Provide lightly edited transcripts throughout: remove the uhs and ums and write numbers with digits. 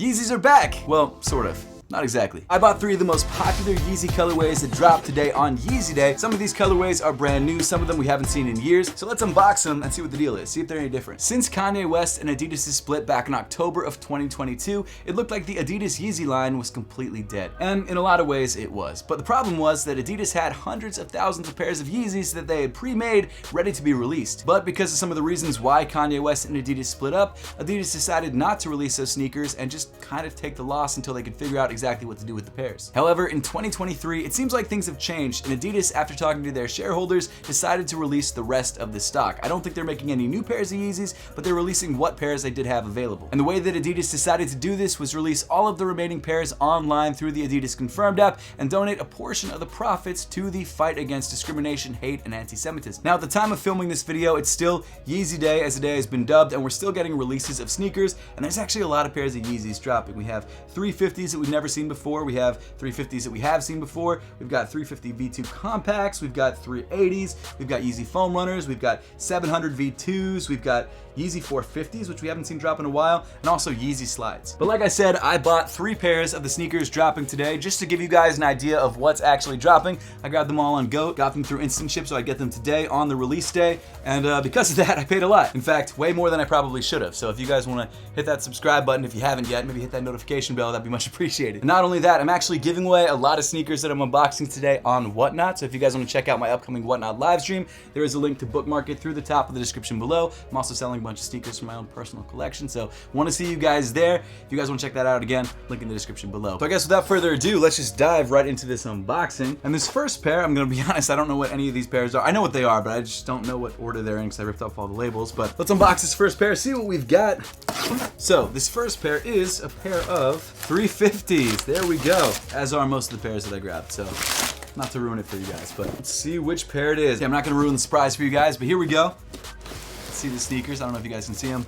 Yeezys are back! Well, sort of. Not exactly. I bought 3 of the most popular Yeezy colorways that dropped today on Yeezy Day. Some of these colorways are brand new, some of them we haven't seen in years. So let's unbox them and see what the deal is, see if they're any different. Since Kanye West and Adidas' split back in October of 2022, it looked like the Adidas YEEZY line was completely dead. And in a lot of ways it was. But the problem was that Adidas had hundreds of thousands of pairs of Yeezys that they had pre-made, ready to be released. But because of some of the reasons why Kanye West and Adidas split up, Adidas decided not to release those sneakers and just kind of take the loss until they could figure out exactly what to do with the pairs. However, in 2023, it seems like things have changed, and Adidas, after talking to their shareholders, decided to release the rest of the stock. I don't think they're making any new pairs of Yeezys, but they're releasing what pairs they did have available. And the way that Adidas decided to do this was release all of the remaining pairs online through the Adidas Confirmed app and donate a portion of the profits to the fight against discrimination, hate, and anti-Semitism. Now, at the time of filming this video, it's still Yeezy Day, as the day has been dubbed, and we're still getting releases of sneakers, and there's actually a lot of pairs of Yeezys dropping. We have 350s that we've never seen before. We have 350s that we have seen before. We've got 350 V2 compacts. We've got 380s. We've got Yeezy foam runners. We've got 700 V2s. We've got Yeezy 450s, which we haven't seen drop in a while, and also Yeezy slides. But like I said, I bought 3 pairs of the sneakers dropping today just to give you guys an idea of what's actually dropping. I grabbed them all on Goat, got them through Instant Ship so I get them today on the release day, and because of that, I paid a lot. In fact, way more than I probably should have. So if you guys want to hit that subscribe button, if you haven't yet, maybe hit that notification bell, that'd be much appreciated. And not only that, I'm actually giving away a lot of sneakers that I'm unboxing today on Whatnot. So if you guys want to check out my upcoming Whatnot live stream, there is a link to bookmark it through the top of the description below. I'm also selling a bunch of sneakers from my own personal collection, so want to see you guys there. If you guys want to check that out, again, link in the description below. So I guess without further ado, let's just dive right into this unboxing. And this first pair, I'm gonna be honest, I don't know what any of these pairs are. I know what they are, but I just don't know what order they're in because I ripped off all the labels. But let's unbox this first pair, see what we've got. So this first pair is a pair of 350s. There we go. As are most of the pairs that I grabbed, so not to ruin it for you guys, but let's see which pair it is. Yeah, I'm not gonna ruin the surprise for you guys, but here we go. See the sneakers. I don't know if you guys can see them.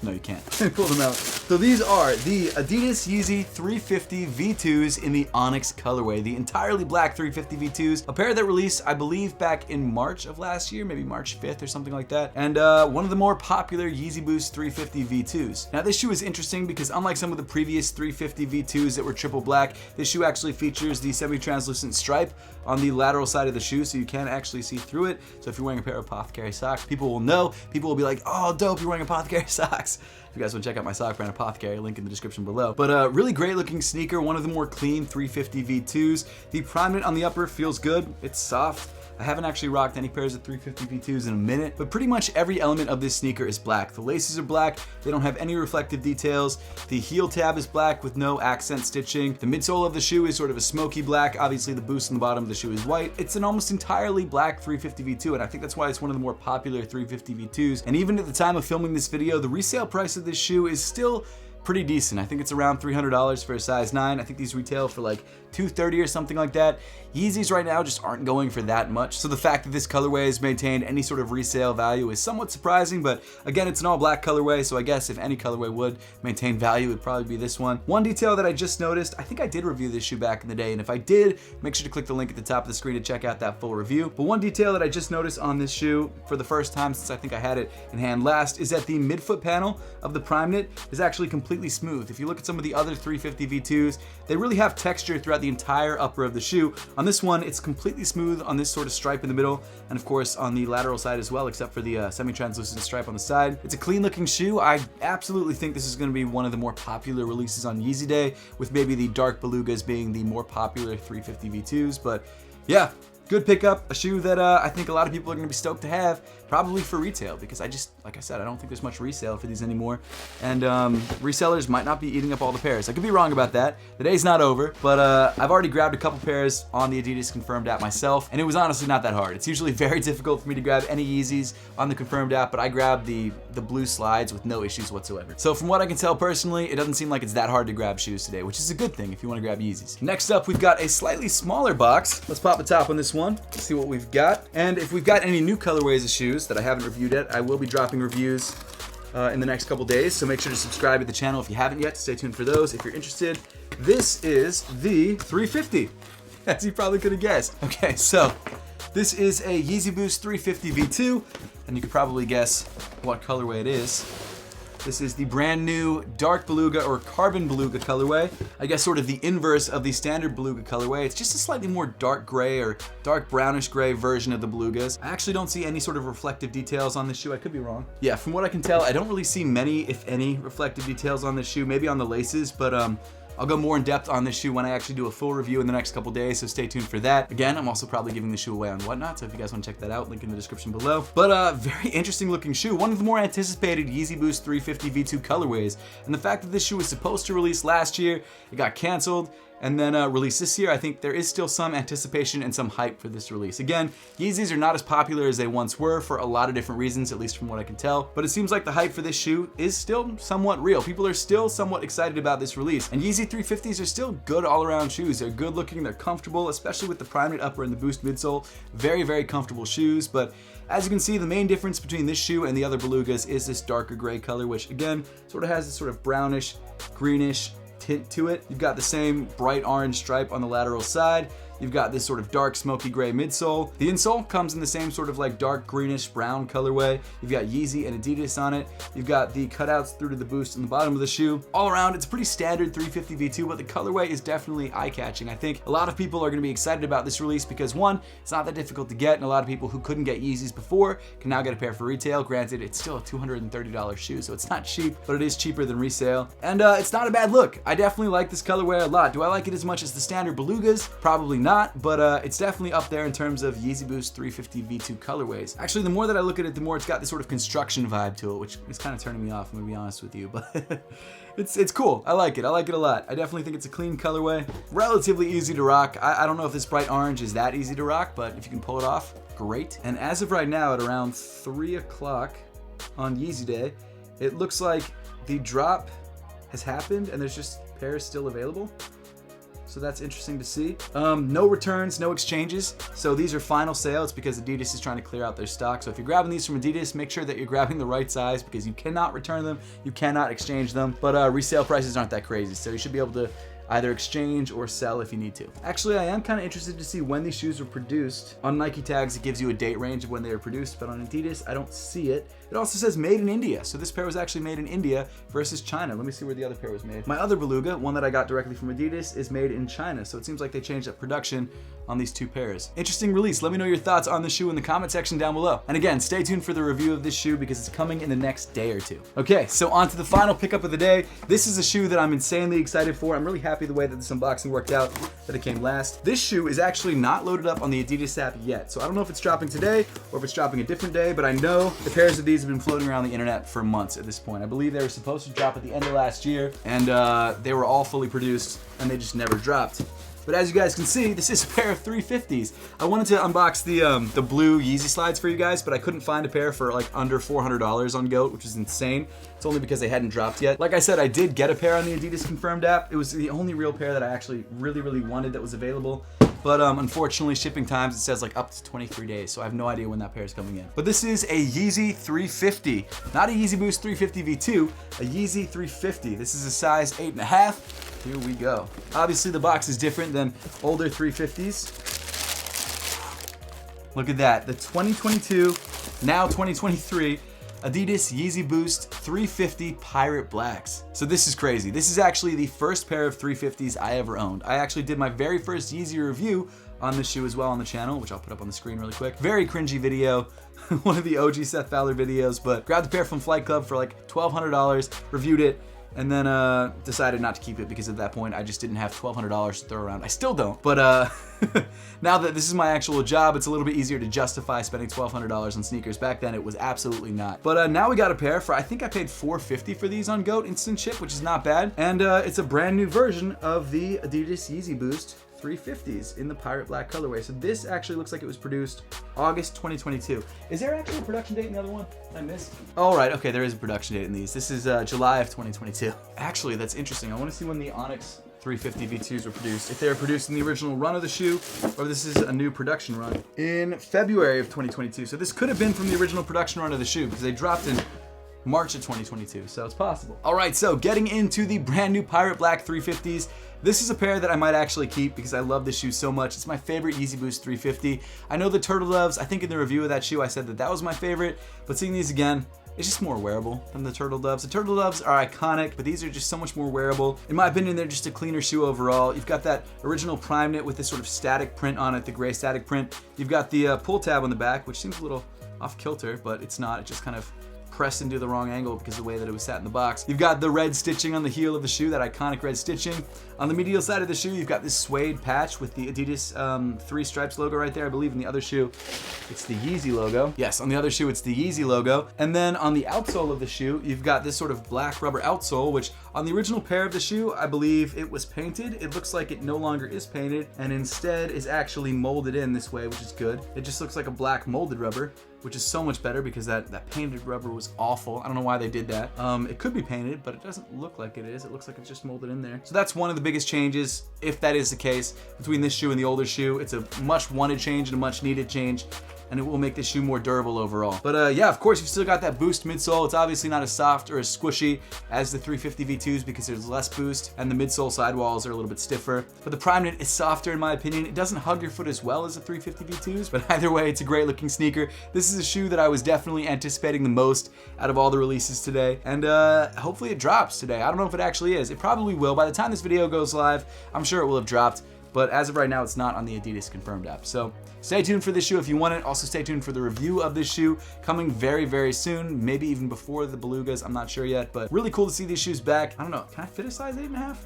No, you can't. Pull them out. So these are the Adidas YEEZY 350 V2s in the Onyx colorway, the entirely black 350 V2s, a pair that released, I believe, back in March of last year, maybe March 5th or something like that, and one of the more popular Yeezy Boost 350 V2s. Now this shoe is interesting because unlike some of the previous 350 V2s that were triple black, this shoe actually features the semi-translucent stripe on the lateral side of the shoe, so you can actually see through it. So if you're wearing a pair of APTHCRY socks, people will know. People will be like, oh, dope, you're wearing APTHCRY socks. If you guys want to check out my sock brand, APTHCRY, link in the description below. But really great looking sneaker, one of the more clean 350 V2s. The prime knit on the upper feels good, it's soft. I haven't actually rocked any pairs of 350 V2s in a minute, but pretty much every element of this sneaker is black. The laces are black, they don't have any reflective details. The heel tab is black with no accent stitching. The midsole of the shoe is sort of a smoky black. Obviously the boost on the bottom of the shoe is white. It's an almost entirely black 350 V2, and I think that's why it's one of the more popular 350 V2s. And even at the time of filming this video, the resale price of this shoe is still pretty decent. I think it's around $300 for a size 9. I think these retail for like $230 or something like that. Yeezys right now just aren't going for that much, so the fact that this colorway has maintained any sort of resale value is somewhat surprising, but again, it's an all black colorway, so I guess if any colorway would maintain value, it would probably be this one. One detail that I just noticed, I think I did review this shoe back in the day, and if I did, make sure to click the link at the top of the screen to check out that full review. But one detail that I just noticed on this shoe for the first time since I think I had it in hand last is that the midfoot panel of the prime knit is actually completely smooth. If you look at some of the other 350 V2s, they really have texture throughout the entire upper of the shoe. On this one, it's completely smooth on this sort of stripe in the middle, and of course on the lateral side as well, except for the semi-translucent stripe on the side. It's a clean looking shoe. I absolutely think this is going to be one of the more popular releases on Yeezy Day, with maybe the dark Belugas being the more popular 350 V2s, but yeah, good pickup, a shoe that I think a lot of people are going to be stoked to have, probably for retail, because like I said, I don't think there's much resale for these anymore, and resellers might not be eating up all the pairs. I could be wrong about that. The day's not over, but I've already grabbed a couple pairs on the Adidas Confirmed app myself, and it was honestly not that hard. It's usually very difficult for me to grab any Yeezys on the Confirmed app, but I grabbed the blue slides with no issues whatsoever. So from what I can tell personally, it doesn't seem like it's that hard to grab shoes today, which is a good thing if you want to grab Yeezys. Next up, we've got a slightly smaller box. Let's pop the top on this one, see what we've got. And if we've got any new colorways of shoes that I haven't reviewed yet, I will be dropping reviews in the next couple days, so make sure to subscribe to the channel if you haven't yet. Stay tuned for those if you're interested. This is the 350, as you probably could have guessed. Okay, so this is a Yeezy Boost 350 V2, and you could probably guess what colorway it is. This is the brand new dark Beluga or Carbon Beluga colorway. I guess sort of the inverse of the standard Beluga colorway. It's just a slightly more dark gray or dark brownish gray version of the Belugas. I actually don't see any sort of reflective details on this shoe. I could be wrong. Yeah, from what I can tell, I don't really see many, if any, reflective details on this shoe. Maybe on the laces, but I'll go more in depth on this shoe when I actually do a full review in the next couple days, so stay tuned for that. Again, I'm also probably giving the shoe away on Whatnot, so if you guys want to check that out, link in the description below. But very interesting looking shoe. One of the more anticipated Yeezy Boost 350 V2 colorways. And the fact that this shoe was supposed to release last year, it got canceled, and then released this year, I think there is still some anticipation and some hype for this release. Again, Yeezys are not as popular as they once were for a lot of different reasons, at least from what I can tell. But it seems like the hype for this shoe is still somewhat real. People are still somewhat excited about this release. And Yeezy 350s are still good all-around shoes. They're good looking, they're comfortable, especially with the primate upper and the Boost midsole. Very, very comfortable shoes. But as you can see, the main difference between this shoe and the other Belugas is this darker gray color, which again, sort of has this sort of brownish, greenish tint to it. You've got the same bright orange stripe on the lateral side. You've got this sort of dark smoky gray midsole. The insole comes in the same sort of like dark greenish brown colorway. You've got Yeezy and Adidas on it. You've got the cutouts through to the Boost in the bottom of the shoe. All around, it's a pretty standard 350 V2, but the colorway is definitely eye-catching. I think a lot of people are going to be excited about this release because one, it's not that difficult to get, and a lot of people who couldn't get Yeezys before can now get a pair for retail. Granted, it's still a $230 shoe, so it's not cheap, but it is cheaper than resale. And it's not a bad look. I definitely like this colorway a lot. Do I like it as much as the standard Belugas? Probably not, but it's definitely up there in terms of Yeezy Boost 350 V2 colorways. Actually, the more that I look at it, the more it's got this sort of construction vibe to it, which is kind of turning me off, I'm gonna be honest with you, but it's cool. I like it a lot. I definitely think it's a clean colorway, relatively easy to rock. I don't know if this bright orange is that easy to rock, but if you can pull it off, great. And as of right now, at around 3 o'clock on Yeezy Day, it looks like the drop has happened and there's just pairs still available. So that's interesting to see. No returns, no exchanges. So these are final sale. It's because Adidas is trying to clear out their stock. So if you're grabbing these from Adidas, make sure that you're grabbing the right size because you cannot return them, you cannot exchange them. But resale prices aren't that crazy. So you should be able to either exchange or sell if you need to. Actually, I am kind of interested to see when these shoes were produced. On Nike tags, it gives you a date range of when they were produced, but on Adidas, I don't see it. It also says made in India. So this pair was actually made in India versus China. Let me see where the other pair was made. My other Beluga, one that I got directly from Adidas, is made in China. So it seems like they changed up production on these two pairs. Interesting release. Let me know your thoughts on the shoe in the comment section down below. And again, stay tuned for the review of this shoe because it's coming in the next day or two. Okay, so on to the final pickup of the day. This is a shoe that I'm insanely excited for. I'm really happy the way that this unboxing worked out, that it came last. This shoe is actually not loaded up on the Adidas app yet. So I don't know if it's dropping today or if it's dropping a different day, but I know the pairs of these have been floating around the internet for months at this point. I believe they were supposed to drop at the end of last year, and they were all fully produced and they just never dropped. But as you guys can see, this is a pair of 350s. I wanted to unbox the blue Yeezy slides for you guys, but I couldn't find a pair for like under $400 on GOAT, which is insane. It's only because they hadn't dropped yet. Like I said, I did get a pair on the Adidas confirmed app. It was the only real pair that I actually really wanted that was available. But unfortunately, shipping times, it says like up to 23 days, so I have no idea when that pair is coming in. But this is a Yeezy 350, not a Yeezy Boost 350 V2, a Yeezy 350. This is a size 8.5. Here we go. Obviously, the box is different than older 350s. Look at that, the 2022, now 2023, Adidas Yeezy Boost 350 Pirate Blacks. So this is crazy. This is actually the first pair of 350s I ever owned. I actually did my very first Yeezy review on this shoe as well on the channel, which I'll put up on the screen really quick. Very cringy video, one of the OG Seth Fowler videos, but grabbed a pair from Flight Club for like $1,200, reviewed it, and then decided not to keep it because at that point I just didn't have $1,200 to throw around. I still don't, but now that this is my actual job, it's a little bit easier to justify spending $1,200 on sneakers. Back then it was absolutely not. But now we got a pair for, I think I paid $450 for these on GOAT instant ship, which is not bad. And it's a brand new version of the Adidas Yeezy Boost 350s in the Pirate Black colorway. So this actually looks like it was produced August 2022. Is there actually a production date in the other one I missed? All right, okay, there is a production date in these. This is July of 2022. Actually, that's interesting. I want to see when the Onyx 350 V2s were produced. If they were produced in the original run of the shoe, or this is a new production run. In February of 2022. So this could have been from the original production run of the shoe because they dropped in March of 2022, so it's possible. All right, so getting into the brand new Pirate Black 350s. This is a pair that I might actually keep because I love this shoe so much. It's my favorite Yeezy Boost 350. I know the Turtle Doves, I think in the review of that shoe I said that that was my favorite, but seeing these again, it's just more wearable than the Turtle Doves. The Turtle Doves are iconic, but these are just so much more wearable. In my opinion, they're just a cleaner shoe overall. You've got that original prime knit with this sort of static print on it, the gray static print. You've got the pull tab on the back, which seems a little off kilter, but it's not. It just kind of pressed into the wrong angle because of the way that it was sat in the box. You've got the red stitching on the heel of the shoe, that iconic red stitching. On the medial side of the shoe, you've got this suede patch with the Adidas 3 stripes logo right there. I believe in the other shoe, it's the Yeezy logo. Yes, on the other shoe, it's the Yeezy logo. And then on the outsole of the shoe, you've got this sort of black rubber outsole, which on the original pair of the shoe, I believe it was painted. It looks like it no longer is painted and instead is actually molded in this way, which is good. It just looks like a black molded rubber, which is so much better because that painted rubber was awful. I don't know why they did that. It could be painted, but it doesn't look like it is. It looks like it's just molded in there. So that's one of the biggest changes, if that is the case, between this shoe and the older shoe. It's a much wanted change and a much needed change, and it will make this shoe more durable overall. But yeah, of course, you've still got that Boost midsole. It's obviously not as soft or as squishy as the 350 V2s because there's less boost, and the midsole sidewalls are a little bit stiffer. But the prime knit is softer in my opinion. It doesn't hug your foot as well as the 350 V2s, but either way, it's a great looking sneaker. This is a shoe that I was definitely anticipating the most out of all the releases today, and hopefully it drops today. I don't know if it actually is. It probably will. By the time this video goes live, I'm sure it will have dropped. But as of right now, it's not on the Adidas Confirmed app. So stay tuned for this shoe if you want it. Also stay tuned for the review of this shoe coming very, very soon. Maybe even before the Belugas, I'm not sure yet. But really cool to see these shoes back. I don't know, can I fit a size 8.5?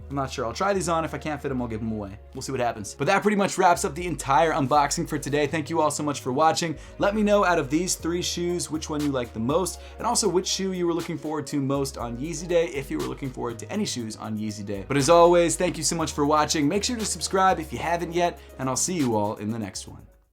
I'm not sure. I'll try these on. If I can't fit them, I'll give them away. We'll see what happens. But that pretty much wraps up the entire unboxing for today. Thank you all so much for watching. Let me know out of these 3 shoes which one you like the most, and also which shoe you were looking forward to most on Yeezy Day, if you were looking forward to any shoes on Yeezy Day. But as always, thank you so much for watching. Make sure to subscribe if you haven't yet, and I'll see you all in the next one.